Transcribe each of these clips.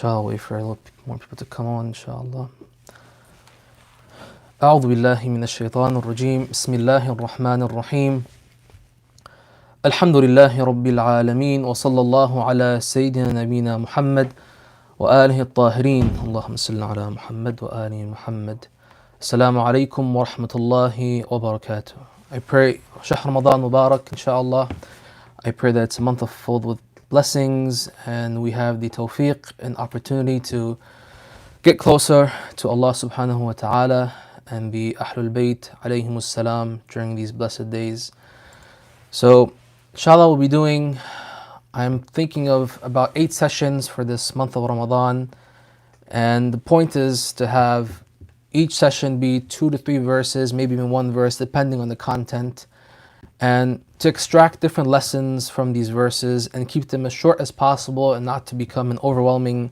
Inshallah, wait for a little more people to come on, inshallah. أعوذ بالله من الشيطان الرجيم بسم الله الرحمن الرحيم الحمد لله رب العالمين وصلى الله على سيدنا نبينا محمد وآله الطاهرين اللهم صل على محمد وآل محمد السلام عليكم ورحمة الله وبركاته. I pray شهر رمضان مبارك inshallah. I pray that it's a month filled with blessings and we have the tawfiq and opportunity to get closer to Allah subhanahu wa ta'ala and be Ahlul Bayt alayhimus salam during these blessed days. So inshallah we'll be doing, I'm thinking of about 8 sessions for this month of Ramadan, and the point is to have each session be 2 to 3 verses, maybe even 1 verse depending on the content, and to extract different lessons from these verses and keep them as short as possible and not to become an overwhelming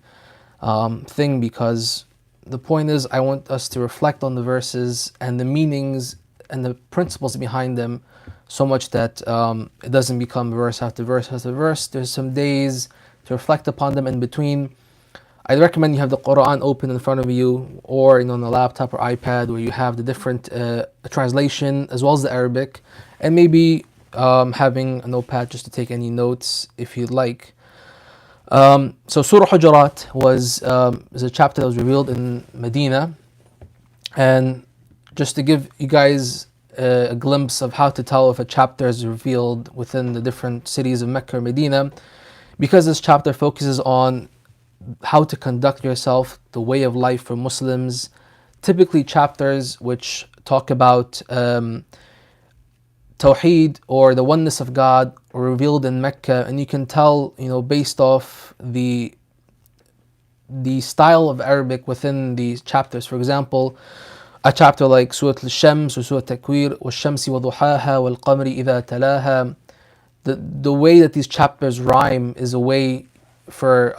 thing, because the point is I want us to reflect on the verses and the meanings and the principles behind them so much that it doesn't become verse after verse after verse. There's some days to reflect upon them in between. I recommend you have the Quran open in front of you, or on a laptop or iPad where you have the different translation as well as the Arabic, and maybe having a notepad just to take any notes if you'd like. So Surah Hujuraat is a chapter that was revealed in Medina, and just to give you guys a glimpse of how to tell if a chapter is revealed within the different cities of Mecca or Medina, because this chapter focuses on how to conduct yourself, the way of life for Muslims. Typically chapters which talk about Tawheed or the oneness of God were revealed in Mecca, and you can tell, based off the style of Arabic within these chapters. For example, a chapter like Surah Al-Shams or Surah Takwir, وَالشَّمْسِ وَضُحَاهَا وَالْقَمَرِ إِذَا تَلَاهَا. The way that these chapters rhyme is a way for,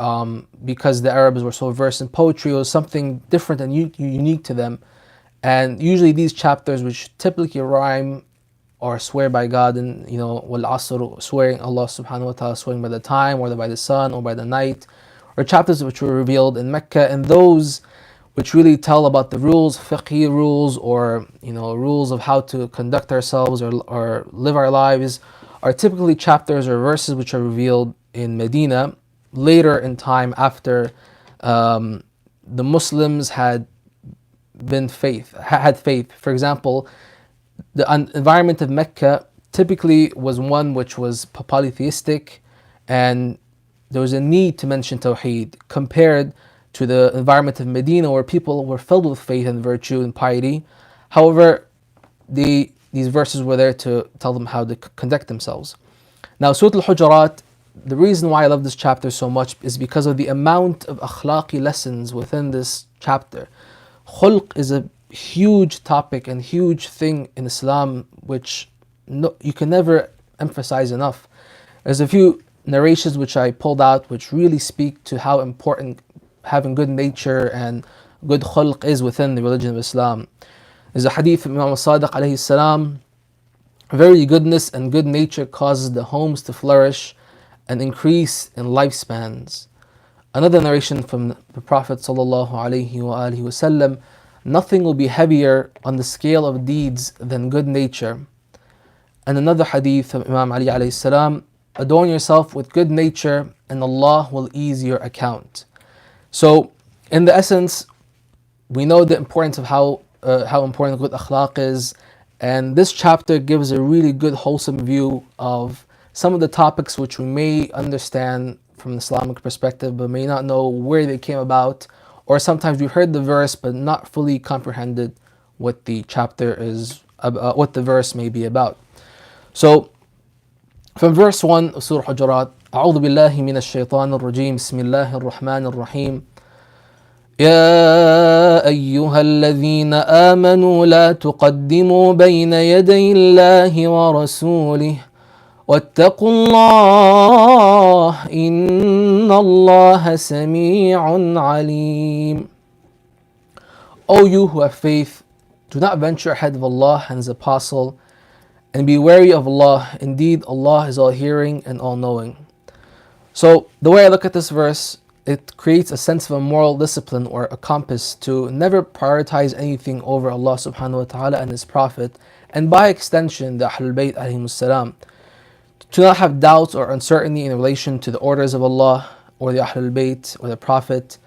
because the Arabs were so versed in poetry, it was something different and unique to them. And usually these chapters, which typically rhyme or swear by God, and wal-asr, swearing Allah subhanahu wa ta'ala, swearing by the time or by the sun or by the night, or chapters which were revealed in Mecca, and those which really tell about the rules, fiqhi rules, or rules of how to conduct ourselves or live our lives, are typically chapters or verses which are revealed in Medina later in time, after the Muslims had faith. For example, the environment of Mecca typically was one which was polytheistic, and there was a need to mention Tawheed compared to the environment of Medina, where people were filled with faith and virtue and piety. However, these verses were there to tell them how to conduct themselves. Now, Surah Al-Hujurat, the reason why I love this chapter so much is because of the amount of akhlaqi lessons within this chapter. Khulq is a huge topic and huge thing in Islam, which you can never emphasize enough. There's a few narrations which I pulled out which really speak to how important having good nature and good khulq is within the religion of Islam. There's a hadith from Imam Sadiq alayhi salam: very goodness and good nature causes the homes to flourish and increase in lifespans. Another narration from the Prophet sallallahu alaihi wasallam: nothing will be heavier on the scale of deeds than good nature. And another hadith of Imam Ali alayhi salam: adorn yourself with good nature and Allah will ease your account. So in the essence, we know the importance of how important good akhlaq is, and this chapter gives a really good wholesome view of some of the topics which we may understand from an Islamic perspective but may not know where they came about, or sometimes we've heard the verse but not fully comprehended what the chapter is, what the verse may be about. So from verse 1 of Surah Hujurat: أعوذ بالله من الشيطان الرجيم بسم الله الرحمن الرحيم يا أيها الذين آمنوا لا تقدموا بين يدي الله ورسوله واتقوا الله إن الله سميع عليم. O you who have faith, do not venture ahead of Allah and His Apostle, and be wary of Allah. Indeed, Allah is all hearing and all knowing. So the way I look at this verse it creates a sense of a moral discipline or a compass to never prioritize anything over Allah subhanahu wa ta'ala and His Prophet, and by extension the Ahlul Bayt alayhimus salam. To not have doubts or uncertainty in relation to the orders of Allah or the Ahlul Bayt or the Prophet.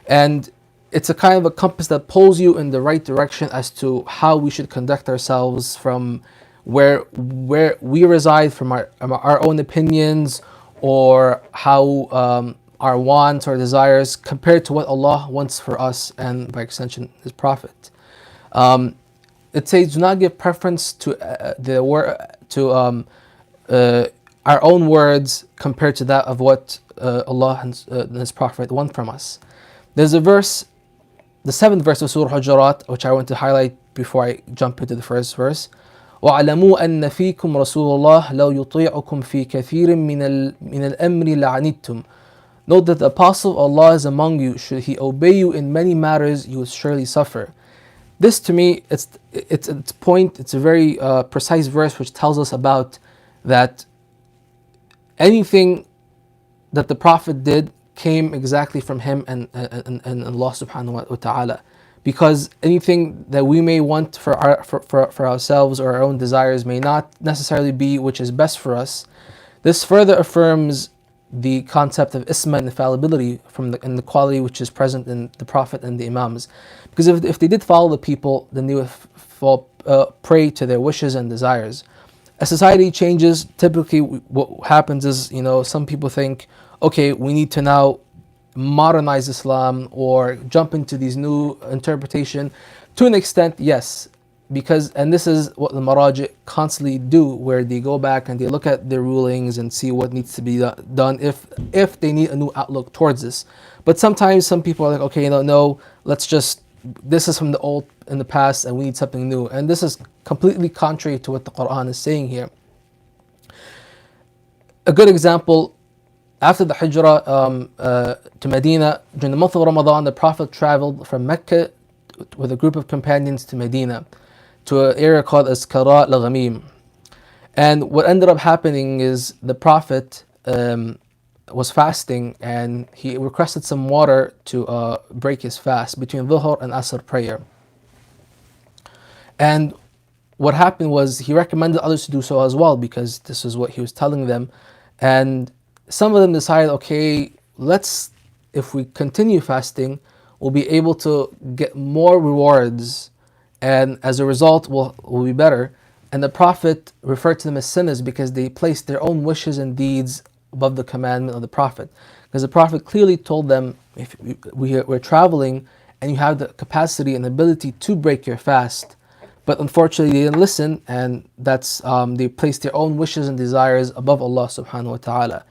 And it's a kind of a compass that pulls you in the right direction as to how we should conduct ourselves from where we reside, from our own opinions, or how our wants or desires compared to what Allah wants for us and by extension His Prophet. It says, do not give preference to the word our own words compared to that of what Allah and His Prophet want from us. There's a verse, the 7th verse of Surah Hujuraat, which I want to highlight before I jump into the first verse. وَاعْلَمُوا أَنَّ فِيكُمْ رَسُولَ اللَّهِ لَوْ يُطِيعُكُمْ فِي كَثِيرٍ مِنَ الْأَمْرِ لَعَنِتُّمْ. Note that the Apostle of Allah is among you. Should he obey you in many matters, you will surely suffer. This to me, it's a very precise verse which tells us about that anything that the Prophet did came exactly from him and Allah subhanahu wa ta'ala. Because anything that we may want for ourselves or our own desires may not necessarily be which is best for us. This further affirms the concept of isma and infallibility and the quality which is present in the Prophet and the Imams. Because if they did follow the people, then they would fall prey to their wishes and desires. As society changes, typically what happens is, some people think, okay, we need to now modernize Islam or jump into these new interpretation. To an extent, yes, and this is what the Maraji constantly do, where they go back and they look at their rulings and see what needs to be done if they need a new outlook towards this. But sometimes some people are like, okay, no, this is from the old in the past and we need something new. And this is completely contrary to what the Quran is saying here. A good example, after the Hijrah to Medina, during the month of Ramadan, the Prophet traveled from Mecca with a group of companions to Medina, to an area called as Qara al-Ghamim. And what ended up happening is the Prophet was fasting and he requested some water to break his fast between Dhuhr and Asr prayer. And what happened was he recommended others to do so as well, because this is what he was telling them. And some of them decided, okay, if we continue fasting, we'll be able to get more rewards, and as a result we'll be better. And the Prophet referred to them as sinners because they placed their own wishes and deeds above the commandment of the Prophet. Because the Prophet clearly told them, if we're traveling and you have the capacity and ability to break your fast, but unfortunately they didn't listen, and they placed their own wishes and desires above Allah subhanahu wa ta'ala.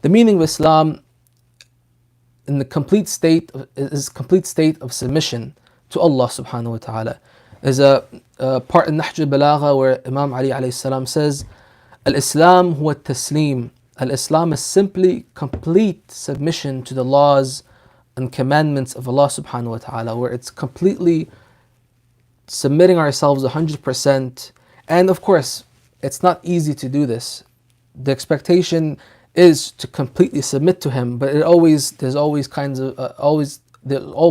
The meaning of Islam in the complete state of submission to Allah subhanahu wa ta'ala. There's a part in Nahj al-Balagha where Imam Ali alayhi salam says, Al-Islam huwa taslim. Al-Islam is simply complete submission to the laws and commandments of Allah subhanahu wa ta'ala, where it's completely submitting ourselves 100%. And of course, it's not easy to do this. The expectation is to completely submit to Him, but there's all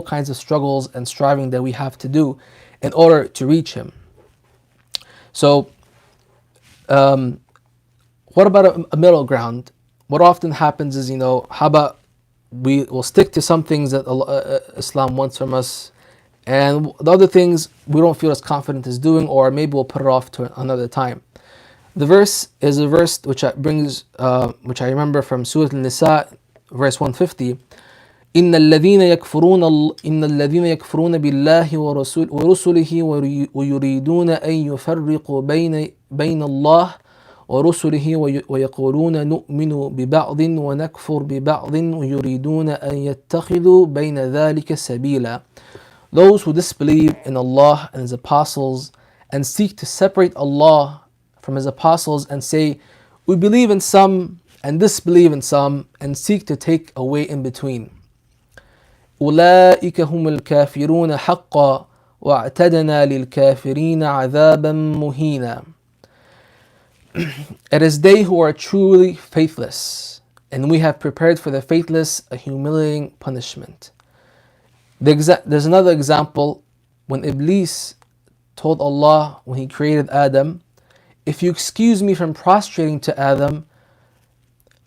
kinds of struggles and striving that we have to do in order to reach Him. So, what about a middle ground? What often happens is, how about we will stick to some things that Islam wants from us, and the other things we don't feel as confident as doing, or maybe we'll put it off to another time. The verse is a verse which I remember from Surah An-Nisa, verse 150. إن الذين يكفرون بالله ورسله ويريدون أن يفرقوا بين الله ورسله ويقولون نؤمن ببعض ونكفر ببعض ويريدون أن يتخذوا بين ذلك سبيلا. Those who disbelieve in Allah and His Apostles and seek to separate Allah from His Apostles and say, we believe in some and disbelieve in some, and seek to take away in between. أولئك هم الكافرون حقا وَاعْتَدْنَا لِلْكَافِرِينَ عَذَابًا مُهِينًا. It is they who are truly faithless, and we have prepared for the faithless a humiliating punishment. There's another example when Iblis told Allah when he created Adam, if you excuse me from prostrating to Adam,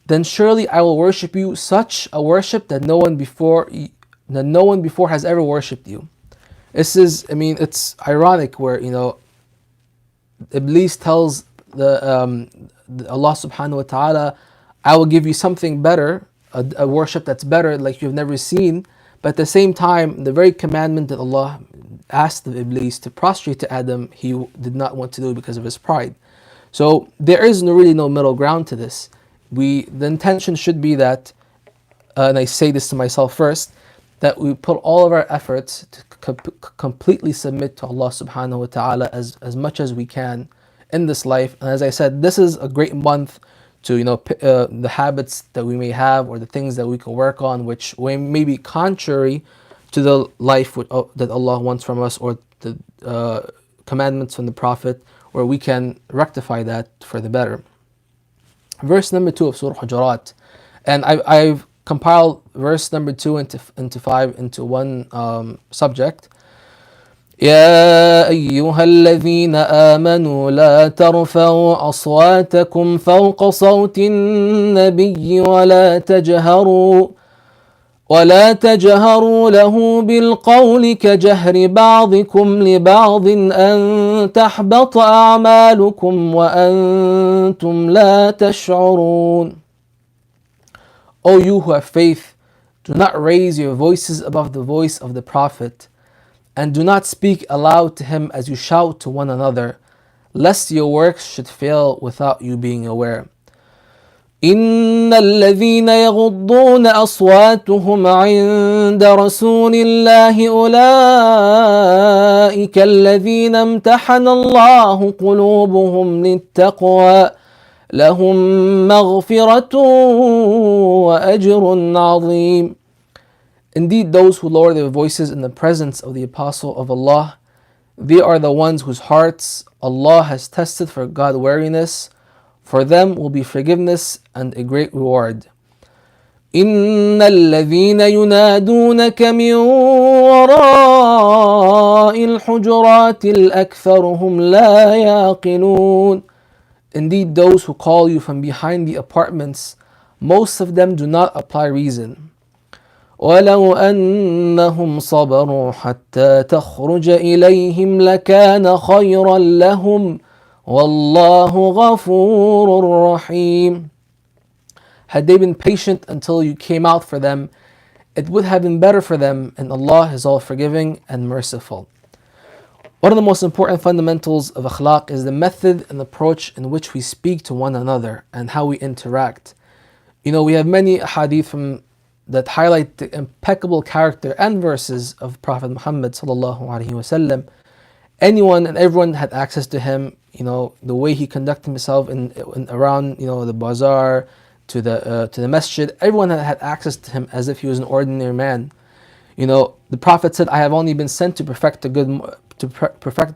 then surely I will worship you such a worship that no one before has ever worshipped you. This is, it's ironic where, Iblis tells the Allah subhanahu wa ta'ala, I will give you something better, a worship that's better, like you've never seen. But at the same time, the very commandment that Allah asked of Iblis to prostrate to Adam, he did not want to do it because of his pride. So there is really no middle ground to this. The intention should be that, and I say this to myself first, that we put all of our efforts to completely submit to Allah subhanahu wa ta'ala as much as we can in this life. And as I said, this is a great month to the habits that we may have or the things that we can work on which may be contrary to the life that Allah wants from us, or the commandments from the Prophet, where we can rectify that for the better. Verse number 2 of Surah Hujuraat, and I've compiled verse number 2 into 5 into one subject. يا أيها الذين آمنوا لا ترفعوا أصواتكم فوق صوت النبي ولا تجهروا له بالقول كجهر بعضكم لبعض أن تحبط أعمالكم وأنتم لا تشعرون. O you who have faith, do not raise your voices above the voice of the Prophet, and do not speak aloud to him as you shout to one another, lest your works should fail without you being aware. إن الذين يغضون أصواتهم عند رسول الله أولئك الذين امتحن الله قلوبهم للتقوى لهم مغفرة وأجر عظيم. Indeed, those who lower their voices in the presence of the Apostle of Allah, they are the ones whose hearts Allah has tested for God-wariness. For them will be forgiveness and a great reward. إن الذين ينادونك من وراء الحجرات الأكثرهم لا يعقلون. Indeed, those who call you from behind the apartments, most of them do not apply reason. ولو أنهم صبروا حتى تخرج إليهم لكان خيرا لهم والله غفور رحيم. Had they been patient until you came out for them, it would have been better for them, and Allah is all forgiving and merciful. One of the most important fundamentals of akhlaq is the method and approach in which we speak to one another and how we interact. We have many hadith that highlight the impeccable character and verses of Prophet Muhammad sallallahu alaihi wasallam. Anyone and everyone had access to him. The way he conducted himself in around the bazaar to the masjid. Everyone had access to him as if he was an ordinary man. The Prophet said, "I have only been sent to perfect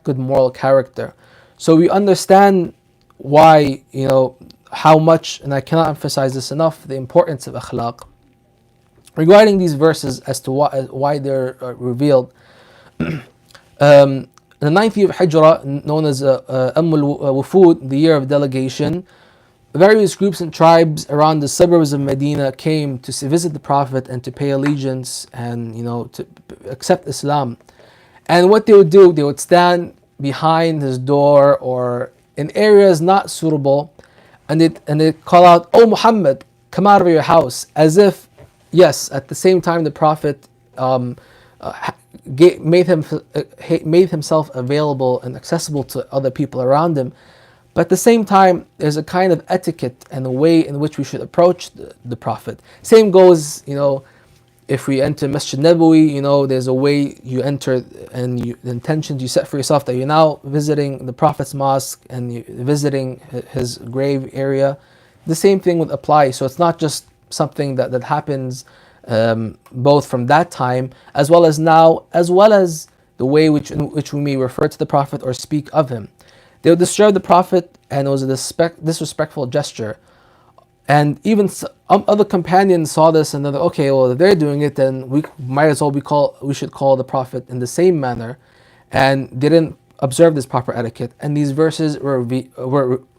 good moral character." So we understand why how much, and I cannot emphasize this enough, the importance of akhlaq. Regarding these verses as to why they're revealed, the 9th year of Hijrah, known as Wufud, the year of delegation, various groups and tribes around the suburbs of Medina came to visit the Prophet and to pay allegiance and to accept Islam. And what they would do, they would stand behind his door or in areas not suitable, and they'd call out, "Oh Muhammad, come out of your house," as if, yes, at the same time the Prophet made himself available and accessible to other people around him. But at the same time, there's a kind of etiquette and a way in which we should approach the Prophet. Same goes, if we enter Masjid Nabawi, there's a way you enter and the intentions you set for yourself that you're now visiting the Prophet's mosque and you're visiting his grave area. The same thing would apply. So it's not just something that happens both from that time as well as now, as well as the way in which we may refer to the Prophet or speak of him. They would disturb the Prophet, and it was a disrespectful gesture. And even other companions saw this and they're like, okay, well, if they're doing it, then we might as well we should call the Prophet in the same manner, and didn't observe this proper etiquette. And these verses were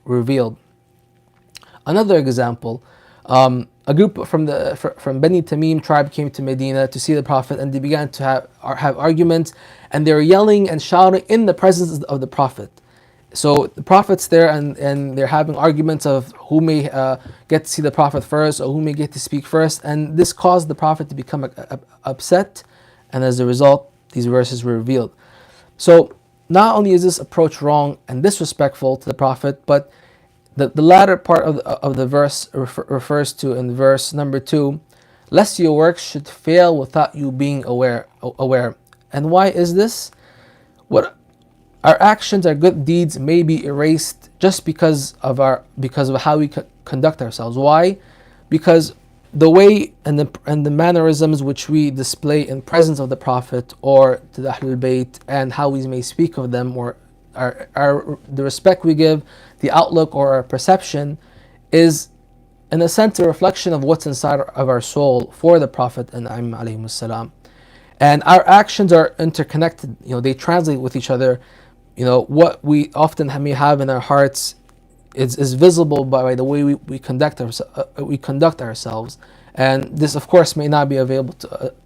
revealed. Another example, a group from Bani Tamim tribe came to Medina to see the Prophet, and they began to have arguments, and they were yelling and shouting in the presence of the Prophet. So the Prophet's there, and they're having arguments of who may get to see the Prophet first, or who may get to speak first, and this caused the Prophet to become upset, and as a result, these verses were revealed. So not only is this approach wrong and disrespectful to the Prophet, but the latter part of the verse refers to, in verse number 2, lest your works should fail without you being aware. And why is this? What our actions, our good deeds may be erased just because of how we conduct ourselves. Why? Because the way and the mannerisms which we display in presence of the Prophet or to the Ahlul Bayt, and how we may speak of them, or the respect we give, the outlook or our perception, is in a sense a reflection of what's inside of our soul for the Prophet and alayhi salam. And our actions are interconnected. They translate with each other. What we often may have in our hearts is visible by the way we conduct ourselves. And this, of course, may not be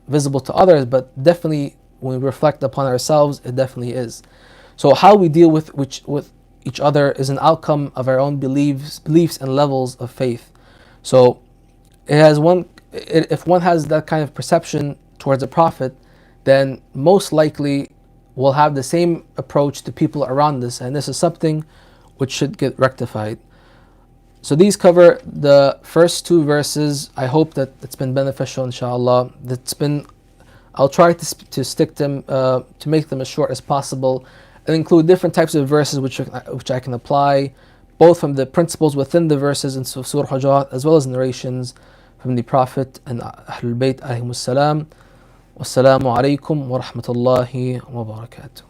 visible to others, but definitely when we reflect upon ourselves, it definitely is. So how we deal with each other is an outcome of our own beliefs and levels of faith. So if one has that kind of perception towards a Prophet, then most likely we'll have the same approach to people around us, and this is something which should get rectified. So these cover the first 2 verses. I hope that it's been beneficial, inshallah. I'll try to stick them to make them as short as possible, and include different types of verses which I can apply, both from the principles within the verses in Surah Hujuraat, as well as narrations from the Prophet and Ahlul Bayt alayhimus salam. Wassalamu alaikum wa rahmatullahi wa barakatuh.